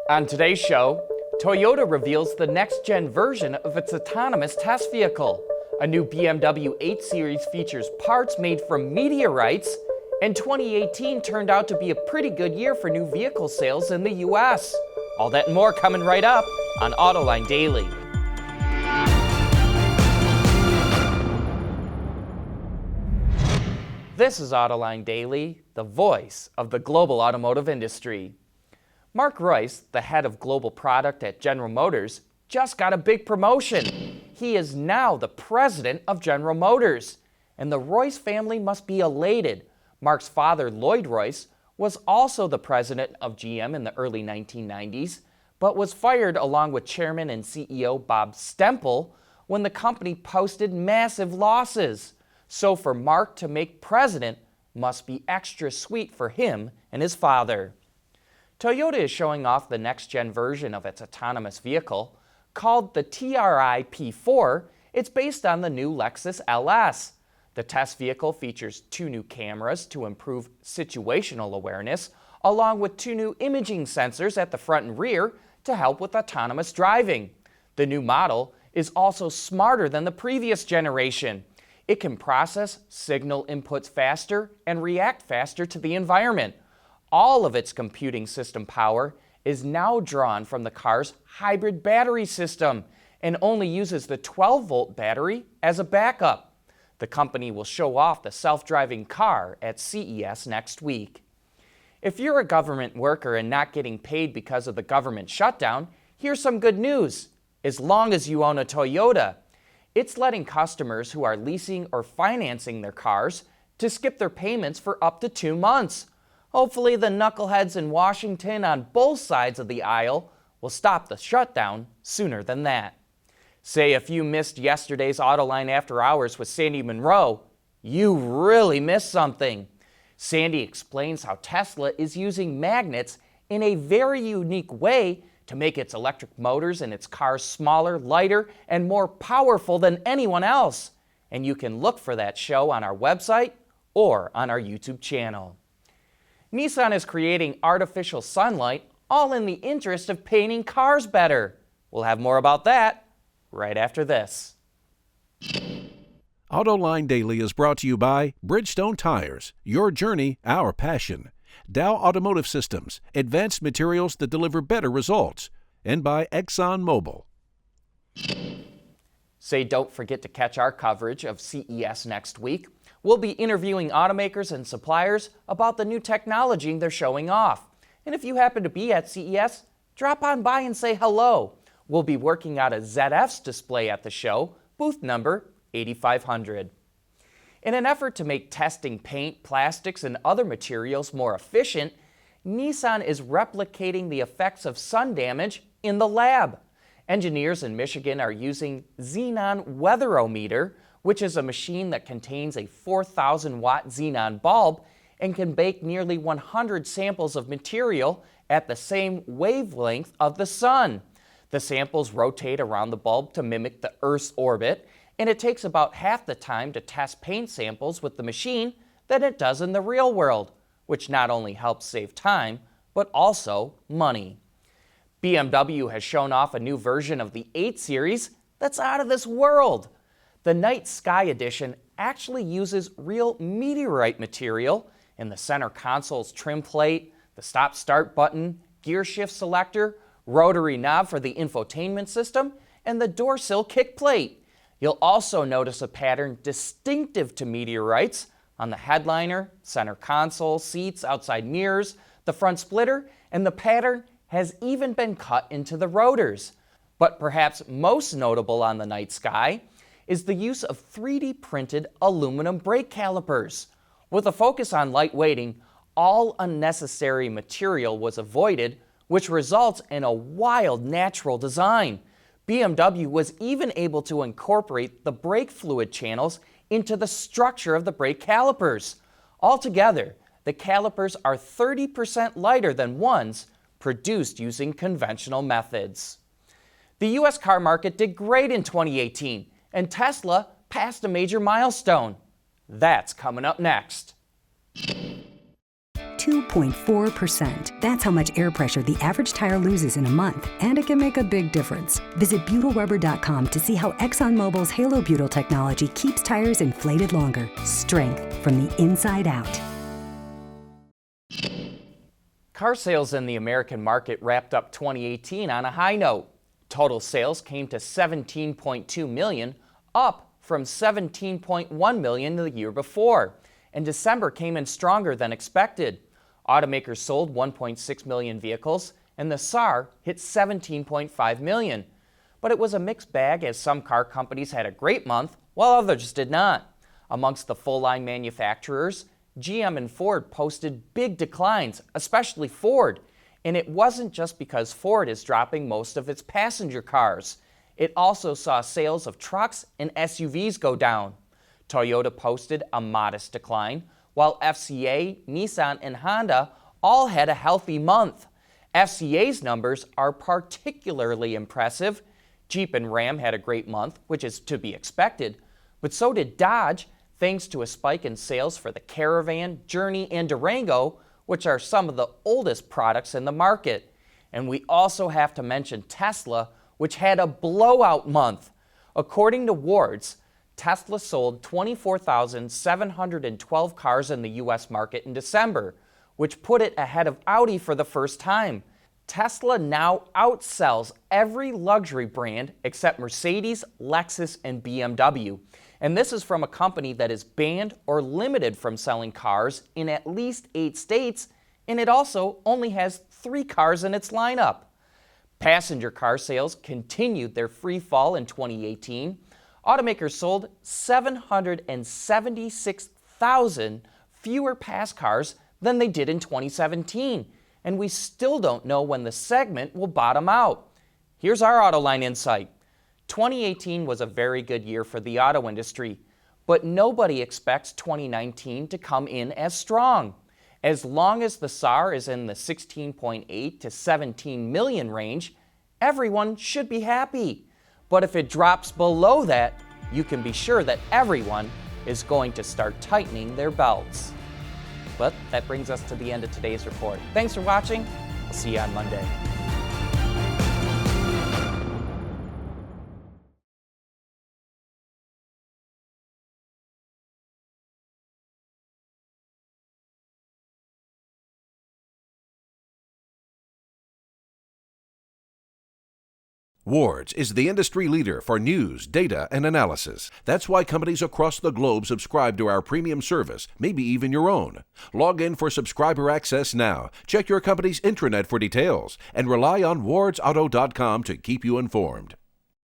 On today's show, Toyota reveals the next-gen version of its autonomous test vehicle. A new BMW 8 Series features parts made from meteorites, and 2018 turned out to be a pretty good year for new vehicle sales in the US. All that and more coming right up on Autoline Daily. This is Autoline Daily, the voice of the global automotive industry. Mark Reuss, the head of global product at General Motors, just got a big promotion. He is now the president of General Motors, and the Reuss family must be elated. Mark's father, Lloyd Reuss, was also the president of GM in the early 1990s, but was fired along with chairman and CEO Bob Stempel when the company posted massive losses. So for Mark to make president must be extra sweet for him and his father. Toyota is showing off the next-gen version of its autonomous vehicle. Called the TRI P4, it's based on the new Lexus LS. The test vehicle features 2 new cameras to improve situational awareness, along with 2 new imaging sensors at the front and rear to help with autonomous driving. The new model is also smarter than the previous generation. It can process signal inputs faster and react faster to the environment. All of its computing system power is now drawn from the car's hybrid battery system and only uses the 12-volt battery as a backup. The company will show off the self-driving car at CES next week. If you're a government worker and not getting paid because of the government shutdown, here's some good news. As long as you own a Toyota, it's letting customers who are leasing or financing their cars to skip their payments for up to 2 months. Hopefully the knuckleheads in Washington on both sides of the aisle will stop the shutdown sooner than that. Say if you missed yesterday's Autoline After Hours with Sandy Monroe, you really missed something. Sandy explains how Tesla is using magnets in a very unique way to make its electric motors in its cars smaller, lighter, and more powerful than anyone else. And you can look for that show on our website or on our YouTube channel. Nissan is creating artificial sunlight, all in the interest of painting cars better. We'll have more about that right after this. Autoline Daily is brought to you by Bridgestone Tires, your journey, our passion. Dow Automotive Systems, advanced materials that deliver better results. And by ExxonMobil. Say don't forget to catch our coverage of CES next week. We'll be interviewing automakers and suppliers about the new technology they're showing off. And if you happen to be at CES, drop on by and say hello. We'll be working out a ZF's display at the show, booth number 8500. In an effort to make testing paint, plastics, and other materials more efficient, Nissan is replicating the effects of sun damage in the lab. Engineers in Michigan are using Xenon Weatherometer, which is a machine that contains a 4,000-watt xenon bulb and can bake nearly 100 samples of material at the same wavelength of the sun. The samples rotate around the bulb to mimic the Earth's orbit, and it takes about half the time to test paint samples with the machine than it does in the real world, which not only helps save time, but also money. BMW has shown off a new version of the 8 Series that's out of this world. The Night Sky Edition actually uses real meteorite material in the center console's trim plate, the stop-start button, gear shift selector, rotary knob for the infotainment system, and the door sill kick plate. You'll also notice a pattern distinctive to meteorites on the headliner, center console, seats, outside mirrors, the front splitter, and the pattern has even been cut into the rotors. But perhaps most notable on the Night Sky is the use of 3D printed aluminum brake calipers. With a focus on lightweighting, all unnecessary material was avoided, which results in a wild natural design. BMW was even able to incorporate the brake fluid channels into the structure of the brake calipers. Altogether, the calipers are 30% lighter than ones produced using conventional methods. The U.S. car market did great in 2018, and Tesla passed a major milestone. That's coming up next. 82.4%. That's how much air pressure the average tire loses in a month, and it can make a big difference. Visit ButylRubber.com to see how ExxonMobil's Halo Butyl technology keeps tires inflated longer. Strength from the inside out. Car sales in the American market wrapped up 2018 on a high note. Total sales came to 17.2 million, up from 17.1 million the year before. And December came in stronger than expected. Automakers sold 1.6 million vehicles, and the SAAR hit 17.5 million. But it was a mixed bag, as some car companies had a great month, while others did not. Amongst the full-line manufacturers, GM and Ford posted big declines, especially Ford. And it wasn't just because Ford is dropping most of its passenger cars. It also saw sales of trucks and SUVs go down. Toyota posted a modest decline, while FCA, Nissan, and Honda all had a healthy month. FCA's numbers are particularly impressive. Jeep and Ram had a great month, which is to be expected, but so did Dodge, thanks to a spike in sales for the Caravan, Journey, and Durango, which are some of the oldest products in the market. And we also have to mention Tesla, which had a blowout month. According to Wards, Tesla sold 24,712 cars in the U.S. market in December, which put it ahead of Audi for the first time. Tesla now outsells every luxury brand except Mercedes, Lexus, and BMW. And this is from a company that is banned or limited from selling cars in at least 8 states, and it also only has 3 cars in its lineup. Passenger car sales continued their free fall in 2018. Automakers sold 776,000 fewer pass cars than they did in 2017, and we still don't know when the segment will bottom out. Here's our Autoline insight. 2018 was a very good year for the auto industry, but nobody expects 2019 to come in as strong. As long as the SAAR is in the 16.8 to 17 million range, everyone should be happy. But if it drops below that, you can be sure that everyone is going to start tightening their belts. But that brings us to the end of today's report. Thanks for watching. I'll see you on Monday. Wards is the industry leader for news, data, and analysis. That's why companies across the globe subscribe to our premium service, maybe even your own. Log in for subscriber access now, check your company's intranet for details, and rely on wardsauto.com to keep you informed.